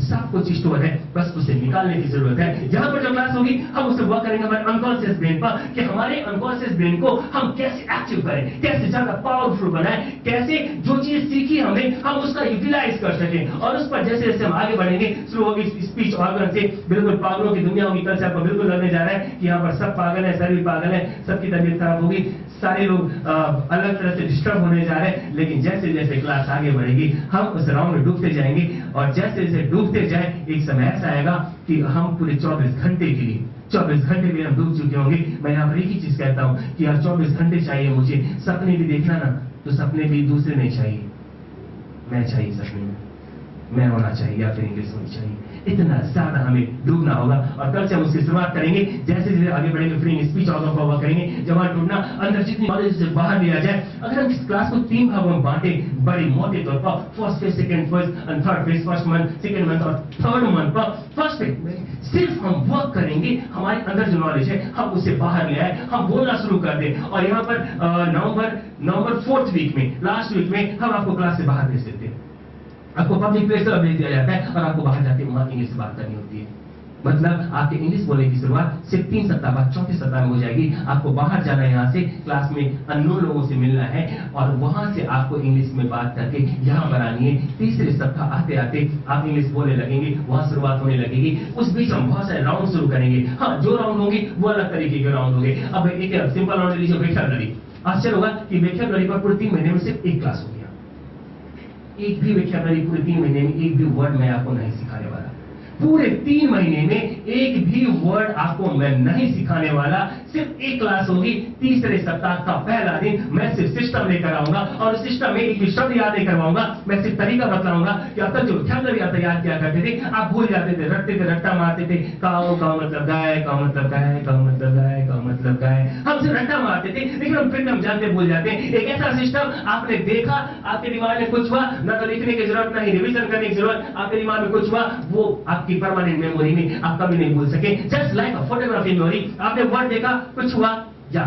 सब कुछ स्टोर है, बस उसे निकालने की जरूरत है। यहाँ पर जो क्लास होगी हम उसे वर्क करेंगे हमारे अनकॉन्शियस ब्रेन पर, कि हमारे अनकॉन्शियस ब्रेन को हम कैसे एक्टिव करें, कैसे ज्यादा पावरफुल बनाएं, कैसे जो चीज सीखी हमें हम उसका यूटिलाइज कर सकें। और उस पर जैसे जैसे हम आगे बढ़ेंगे, शुरू होगी स्पीच ऑर्गन से, बिल्कुल पागलों की दुनिया होगी। कल से आपको बिल्कुल लगने जा रहा है कि यहाँ पर सब पागल है, सभी पागल है, सबकी तबीयत खराब होगी, सारे लोग अलग तरह से डिस्टर्ब होने जा रहे हैं। लेकिन जैसे जैसे क्लास आगे बढ़ेगी हम उस राउंड में डूबते जाएंगे, और जैसे जैसे डूबते जाए एक समय ऐसा आएगा कि हम पूरे 24 घंटे के लिए 24 घंटे में हम डूब चुके होंगे। मैं यहाँ पर एक ही चीज कहता हूँ कि यार 24 घंटे चाहिए मुझे। सपने भी देखना ना, तो सपने भी दूसरे नहीं चाहिए, मैं चाहिए सपने में, मैं होना चाहिए या फिर इंग्लिश होनी चाहिए। इतना ज्यादा हमें डूबना होगा, और कल से हम उसकी शुरुआत करेंगे। जैसे जैसे आगे बढ़ेंगे फ्री स्पीच ऑर्गन को वर्क करेंगे, जब वहां डूबना अंदर जितनी नॉलेज से बाहर लिया जाए। अगर हम इस क्लास को 3 भागों में बांटे बड़ी मोटे तौर पर, first phase, second phase and third phase, first month, second month और थर्ड मंथ पर, फर्स्ट फेज में सिर्फ हम वर्क करेंगे, हमारे अंदर जो नॉलेज है हम उसे बाहर ले आए, हम बोलना शुरू कर दें। और यहाँ पर नवंबर 4th वीक में, लास्ट वीक में हम आपको क्लास से बाहर भेज देते हैं। आपको पब्लिक प्लेस पर भेज दिया जाता है और आपको बाहर जाके वहां इंग्लिश से बात करनी होती है। मतलब आपके इंग्लिश बोलने की शुरुआत सिर्फ 3 सप्ताह बाद, चौथे सप्ताह में हो जाएगी। आपको बाहर जाना है, यहाँ से क्लास में अननोन लोगों से मिलना है, और वहां से आपको इंग्लिश में बात करके यहाँ पर आनी है। तीसरे सप्ताह आते आते आप इंग्लिश बोलने लगेंगे, वहां शुरुआत होने लगेगी। उस बीच हम बहुत सारे राउंड शुरू करेंगे। हाँ, जो राउंड होंगे वो अलग तरीके के राउंड होंगे। अब एक सिंपल राउंड लीजिए, वेक्याबुलरी। आश्चर्य होगा कि वेक्याबुलरी पर पूरे 3 महीने में सिर्फ एक क्लास होगी। एक भी वेक्याबुलरी पूरे 3 महीने में एक भी वर्ड मैं आपको नहीं सिखाने वाला। पूरे 3 महीने में एक भी वर्ड आपको मैं नहीं सिखाने वाला। सिर्फ एक क्लास होगी। तीसरे सप्ताह का पहला दिन मैं सिर्फ सिस्टम लेकर आऊंगा, और सिस्टम में एक भी शब्द याद नहीं करवाऊंगा। मैं सिर्फ तरीका बतलाऊंगा कि अब तक जो वेक्याबुलरी आप तैयार किया करते थे, आप भूल जाते थे, रटते थे, रट्टा मारते थे। काऊ का मतलब गाय, का मतलब गाय, का मतलब गाय, का मतलब गाय, हम सिर्फ रट्टा मारते थे। लेकिन हम फिर हम जानते भूल जाते हैं। एक ऐसा सिस्टम आपने देखा, आपके दिमाग में कुछ हुआ, न तो लिखने की जरूरत, नहीं रिविजन करने की जरूरत, आपके दिमाग में कुछ हुआ, वो आपकी परमानेंट मेमोरी में आप कभी नहीं भूल सके। Just like a photography memory. आपने वर्ड देखा, कुछ हुआ, जा,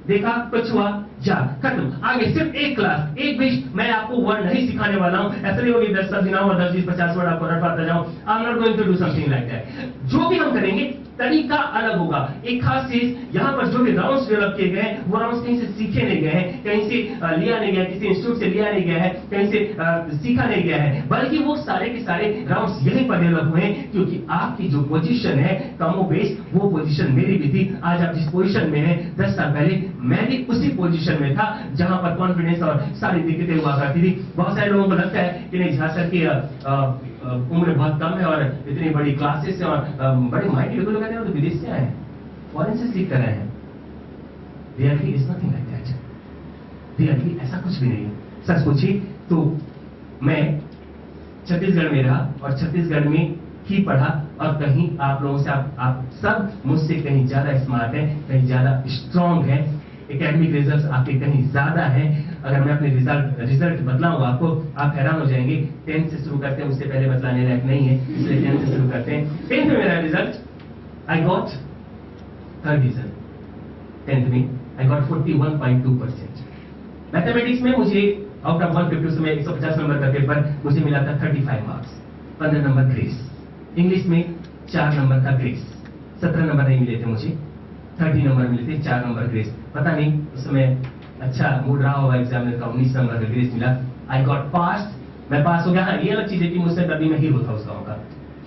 देखा, कुछ हुआ, जा, खत्म। आगे सिर्फ एक क्लास, एक भी मैं आपको वर्ड नहीं सिखाने वाला हूं। ऐसा नहीं होगी 10 दिन और 10, 20, 50 वर्ड आपको रटवाता जाऊं। I am not going to do something like that. जो भी हम करेंगे तरीका अलग होगा। एक खास चीज, यहाँ पर जो भी राउंड्स डेवलप किए गए हैं, वो राउंड्स कहीं से सीखे नहीं गए हैं, कहीं से लिया नहीं गया, किसी इंस्टीट्यूट से लिया नहीं गया है, कहीं से सीखा नहीं गया है, बल्कि वो सारे के सारे राउंड्स यहीं पर डेवलप हुए हैं। क्योंकि आपकी जो पोजीशन है कमोबेश, वो पोजीशन मेरी भी थी। आज आप जिस पोजीशन में है, 10 साल पहले मैं भी उसी पोजीशन में था, जहां पर कॉन्फिडेंस और सारी दिक्कतें हुआ करती थी। बहुत सारे लोगों को लगता है कि नहीं, झांसा की उम्र बहुत कम है और इतनी बड़ी क्लासेस है और बड़े माइंड लोग कहते हैं तो विदेश से आए हैं, फॉरेन से सीख कर आए हैं। Reality is nothing like that. Reality ऐसा कुछ भी नहीं है। सच पूछिए तो मैं छत्तीसगढ़ में रहा और छत्तीसगढ़ में ही पढ़ा, और कहीं आप लोगों से आप सब मुझसे कहीं ज्यादा स्मार्ट है, कहीं ज्यादा स्ट्रांग है। एकेडमिक रिजल्ट्स आपके कहीं ज्यादा है। अगर मैं अपने रिजल्ट बतलाऊंगा आपको, आप हैरान हो जाएंगे। 10th से शुरू करते हैं, उससे पहले बतलाने लायक नहीं है, इसलिए 10th से शुरू करते हैं। 10th में मेरा result, I got 3rd division. 10th में आई गॉट 41.2%। मैथमेटिक्स में मुझे आउट ऑफ 150 में 150 नंबर का पेपर, मुझे मिला था 35 मार्क्स, 15 नंबर ग्रेस। इंग्लिश में 4 नंबर का ग्रेस, 17 नंबर नहीं मिले थे मुझे, 30 नंबर मिले थे, 4 नंबर ग्रेस। पता नहीं उस समय अच्छा मूड रहा होगा एग्जामिनर का, 19 नंबर का ग्रेस मिला। आई गॉट पास्ड, मैं पास हो गया। हाँ, ये अलग चीज है कि मुझसे तभी मैं हीरो था उस गाँव का।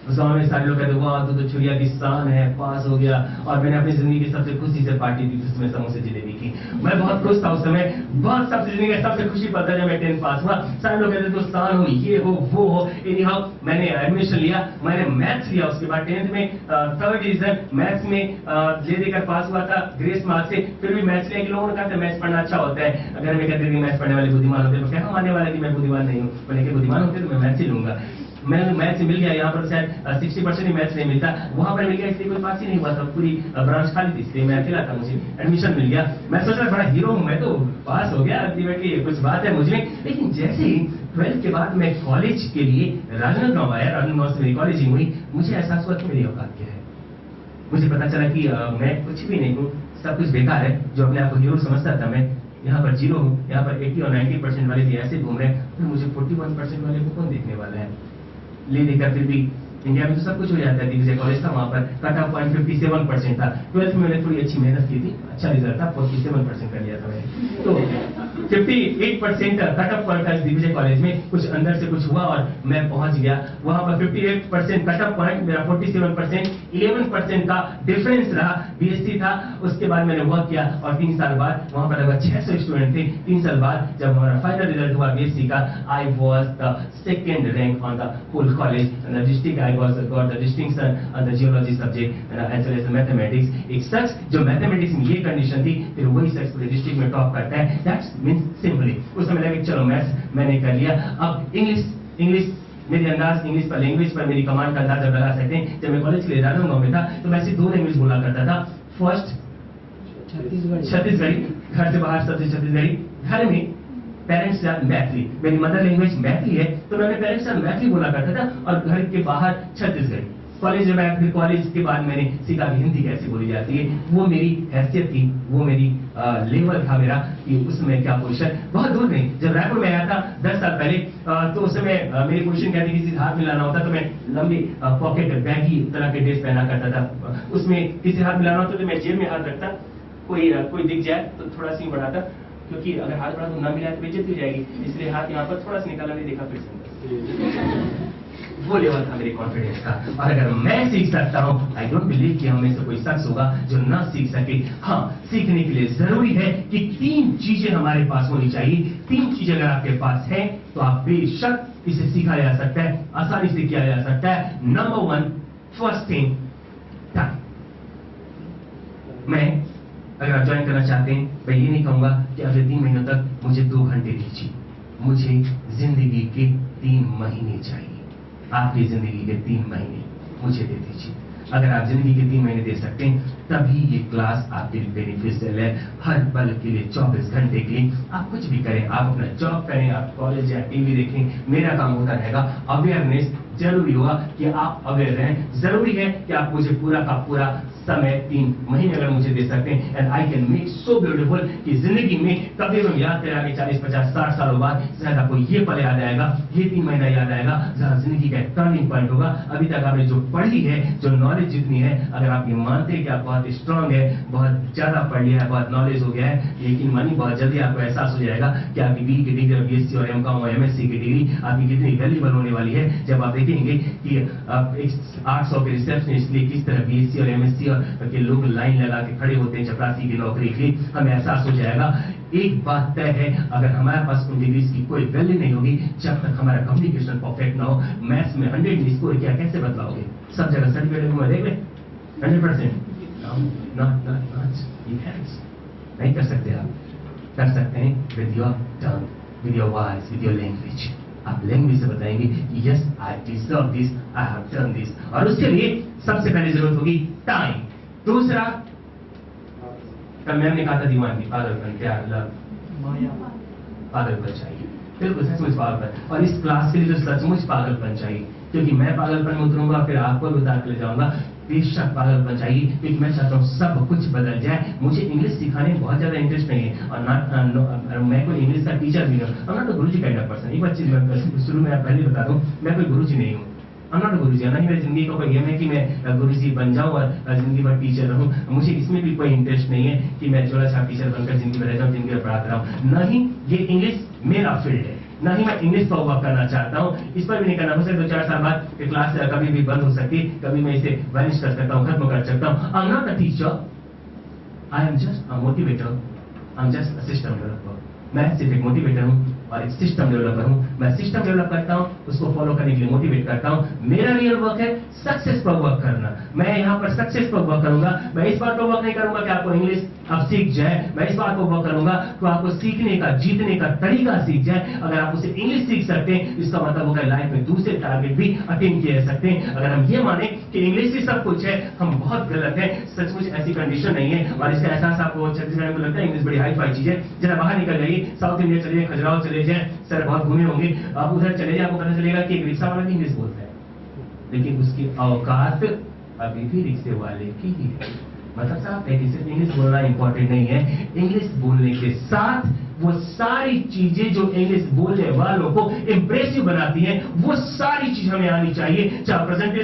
उस गाँव में सारे लोग कहते वाह तू तो छुरिया की शान है, पास हो गया। और मैंने अपनी जिंदगी की सबसे खुशी से पार्टी दी, जिसमें समोसे जलेबी की। मैं बहुत खुश था उस समय, बहुत सबसे जिंदगी का सबसे खुशी पता जब मैं 10th पास हुआ। सारे लोग कहते तो शान हो, ये हो, वो हो। एनीहाउ मैंने एडमिशन लिया, मैंने मैथ्स लिया। उसके बाद 10th में 3rd डिवीजन मैथ्स में ले देकर पास हुआ था ग्रेस मार्क्स से। फिर भी मैथ्स लिया कि लोगों ने कहा था मैथ्स पढ़ना अच्छा होता है। अगर मैं कहते कि मैथ्स पढ़ने वाले बुद्धिमान होते तो क्या मानने वाला कि मैं बुद्धिमान नहीं हूँ। मैंने कि बुद्धिमान होते तो मैं मैथ्स ही लूंगा। मैंने मैथ्स मिल गया, यहाँ पर शायद 60% ही मैथ्स नहीं मिलता, वहां पर मिल गया, इसलिए कोई पास ही नहीं हुआ था, पूरी ब्रांच खाली थी, इसलिए मैं अकेला था, मुझे एडमिशन मिल गया। मैं सोच रहा बड़ा हीरो हूँ, मैं तो पास हो गया, अल्टीमेटली कुछ बात है मुझे। लेकिन जैसे ही 12th के बाद मैं कॉलेज के लिए राजनांदगांव आया, राजनांदगांव से मेरी कॉलेजिंग हुई, मुझे एहसास हुआ कि मेरी औकात क्या है। मुझे पता चला कि मैं कुछ भी नहीं हूँ, सब कुछ बेकार है। जो अपने आप को हीरो समझता था मैं, यहाँ पर 0 हूँ। यहाँ पर 80 और 90% वाले भी ऐसे घूम रहे हैं, तो मुझे 41% वाले को कौन देखने वाला है। ले लेकर फिर भी इंडिया में तो सब कुछ हो जाता है। दिग्विजय कॉलेज था, वहां पर कट ऑफ पॉइंट 57% था। 12th में मैंने थोड़ी अच्छी मेहनत की थी, अच्छा रिजल्ट था, 47% कर लिया था मैंने। तो 58% कट ऑफ पॉइंट था दिग्विजय कॉलेज में, कुछ अंदर से कुछ हुआ और मैं पहुंच गया वहां पर। 58% कट ऑफ पॉइंट, मेरा 47%, 11% का डिफरेंस रहा। बीएससी था, उसके बाद मैंने वर्क किया और 3 साल बाद वहां पर लगभग 600 स्टूडेंट थे। 3 साल बाद जब हमारा फाइनल रिजल्ट हुआ बीएससी का, I was the second rank on the whole college in the district. I was got the distinction on the geology subject as well as mathematics. एक शख्स जो मैथमेटिक्स में ये कंडीशन थी, फिर वही शख्स पूरे डिस्ट्रिक्ट में टॉप करता है। दैट्स मीन्स सिंपली उस समय लगे चलो मैथ्स मैंने कर लिया। अब इंग्लिश मेरी अंदाज इंग्लिश पर, लैंग्वेज पर मेरी कमांड का अंदाजा लगा सकते हैं। जब मैं कॉलेज के लिए राजनांदगांव में था तो मैं सिर्फ 2 लैंग्वेज बोला करता था। फर्स्ट छत्तीसगढ़ी, घर से बाहर सबसे छत्तीसगढ़ी, घर में पेरेंट्स से मैथिली, मेरी मदर लैंग्वेज मैथिली है तो मैंने पेरेंट्स से मैथिली बोला करता था, और घर के बाहर छत्तीसगढ़ी। कॉलेज में फिर कॉलेज के बाद मैंने सीखा कि हिंदी कैसे बोली जाती है। वो मेरी हैसियत थी, वो मेरी लेवल था मेरा कि उसमें क्या पोजीशन। बहुत दूर नहीं, जब रायपुर में आया था 10 साल पहले, तो उस समय मेरी पोजीशन क्या थी, किसी से हाथ मिलाना होता तो मैं लंबी पॉकेट बैगी तरह के ड्रेस पहना करता था। उसमें किसी हाथ मिलाना होता तो मैं जेब में हाथ रखता, कोई दिख जाए तो थोड़ा सी बढ़ाता, क्योंकि अगर हाथ बढ़ा तो ना मिला तो बेइज्जती हो जाएगी, इसलिए हाथ यहाँ पर थोड़ा सा निकाला, नहीं देखा फिर से। वो लेवल था मेरे कॉन्फिडेंस का। और अगर मैं सीख सकता हूं, आई डोंट बिलीव कि हम में से कोई शख्स होगा जो ना सीख सके। हाँ, सीखने के लिए जरूरी है कि 3 चीजें हमारे पास होनी चाहिए। 3 चीजें अगर आपके पास है तो आप बेशक इसे सीखा जा सकता है, आसानी से किया जा सकता है। Number 1, first thing, time. मैं अगर आप ज्वाइन करना चाहते हैं, मैं ये नहीं कहूंगा कि अगले 3 महीनों तक मुझे 2 घंटे दीजिए, मुझे जिंदगी के 3 महीने चाहिए। आपकी जिंदगी के 3 महीने मुझे दे दीजिए। अगर आप जिंदगी के 3 महीने दे सकते हैं, तभी ये क्लास आपके लिए बेनिफिशियल है। हर पल के लिए, 24 घंटे के लिए आप कुछ भी करें, आप अपना जॉब करें, आप कॉलेज या टीवी देखें, मेरा काम होता रहेगा। अवेयरनेस जरूरी होगा कि आप अवेयर रहें। जरूरी है कि आप मुझे पूरा का पूरा समय 3 महीने अगर मुझे दे सकते हैं, and I can make so beautiful कि जिंदगी में कभी हम याद करें आगे 40, 50, 60 सालों बाद, शायद आपको ये पल याद आएगा, ये 3 महीना याद आएगा जहां जिंदगी का टर्निंग पॉइंट होगा। अभी तक आपने जो पढ़ी है, जो नॉलेज जितनी है, अगर आप ये मानते हैं कि आप बहुत स्ट्रांग है, बहुत ज्यादा पढ़ लिया है, बहुत नॉलेज हो गया है, लेकिन मानी बहुत जल्दी आपको एहसास हो जाएगा कि आपकी बी की डिग्री, बीएससी और एमकॉम और एमएससी की डिग्री आपकी कितनी वैल्यूबल होने वाली है। जब आप देखेंगे कि 800 के रिसेप्शनिस्ट लिए किस तरह बीएससी और एमएससी के लोग लाइन लगा के खड़े होते हैं चपरासी की नौकरी के लिए, हमें एहसास हो जाएगा। एक बात तय है, अगर हमारे पास उन डिग्रीज की कोई वैल्यू नहीं होगी, जब तक हमारा कम्युनिकेशन परफेक्ट ना हो। मैथ्स में 100 में स्कोर किया कैसे बतलाओगे? सब जगह सर्टिफिकेट में देख ले 100%, नहीं कर सकते। आप कर सकते हैं with your turn, with your voice, with your language. आप लैंग्वेज से बताएंगे yes I deserve this, I have done this. और उसके लिए सबसे पहले जरूरत होगी टाइम। दूसरा, कल मैम ने कहा था दीवानगी, पागलपन, प्यार, लव, पागलपन चाहिए, बिल्कुल सचमुच पागलपन। और इस क्लास के लिए जो सचमुच पागलपन चाहिए, क्योंकि मैं पागलपन में उतरूंगा फिर आपको भी उतार के ले जाऊंगा। बेशक पागलपन चाहिए, क्योंकि मैं चाहता हूँ सब कुछ बदल जाए। मुझे इंग्लिश सिखाने में बहुत ज्यादा इंटरेस्ट नहीं है, और मैं कोई इंग्लिश का टीचर भी नहीं हूँ। तो गुरुजी काइंड ऑफ पर्सन। एक बात चीज मैं शुरू में पहले बता दूं, मैं कोई गुरुजी नहीं हूँ। I'm not a गुरुजी, ना ही मेरी जिंदगी का कोई एम है कि मैं गुरुजी बन जाऊं और जिंदगी भर टीचर रहूं। मुझे इसमें भी कोई इंटरेस्ट नहीं है कि मैं जोड़ा छाप टीचर बनकर जिंदगी भर रह जाऊं, जिंदगी भर पढ़ाता रहूं। न ही ये इंग्लिश मेरा फील्ड है, ना ही मैं इंग्लिश पर वर्क करना चाहता हूँ। इस पर भी नहीं करना। हो सकता है 2-4 साल बाद ये क्लास कभी भी बंद हो सकती है, कभी मैं इसे वैनिश कर सकता हूँ, खत्म कर सकता हूँ। आई am not a teacher, I am just a motivator, I am just a system developer. मैं सिर्फ एक मोटिवेटर हूँ और एक सिस्टम डेवलपर हूँ। मैं सिस्टम डेवलप करता हूँ, उसको फॉलो करने के लिए मोटिवेट करता हूँ। मेरा रियल वर्क है सक्सेस पर वर्क करना। मैं यहाँ पर सक्सेस पर वर्क करूंगा। मैं इस बात पर वर्क नहीं करूंगा कि आपको इंग्लिश अब सीख जाए। मैं इस बात पर वर्क करूंगा तो आपको सीखने का, जीतने का तरीका सीख जाए। अगर आप उसे इंग्लिश सीख सकते हैं, इसका मतलब होगा लाइफ में दूसरे टारगेट भी अटेन किए जा सकते हैं। अगर हम ये माने कि इंग्लिश ही सब कुछ है, हम बहुत गलत है। सचमुच ऐसी कंडीशन नहीं है। और इसका एहसास आपको छत्तीसगढ़ में लगता है इंग्लिश बड़ी हाई फाई चीज है। जरा बाहर निकल जाइए, साउथ इंडिया चले जाए, खजुराहो चले जाए, सर बहुत घूमे होंगे, आप उधर चले जाए, आपको पता चलेगा कि एक रिक्शा वाला भी इंग्लिश बोलता है, लेकिन उसकी औकात अभी भी रिक्शे वाले की ही है। मतलब साफ है कि सिर्फ इंग्लिश बोलना इंपॉर्टेंट नहीं है, इंग्लिश बोलने के साथ वो सारी चीजें जो इंग्लिश बोलने वालों को इंप्रेसिव बनाती हैं, वो सारी चीज हमें आनी चाहिए। चाहे प्रेजेंटेशन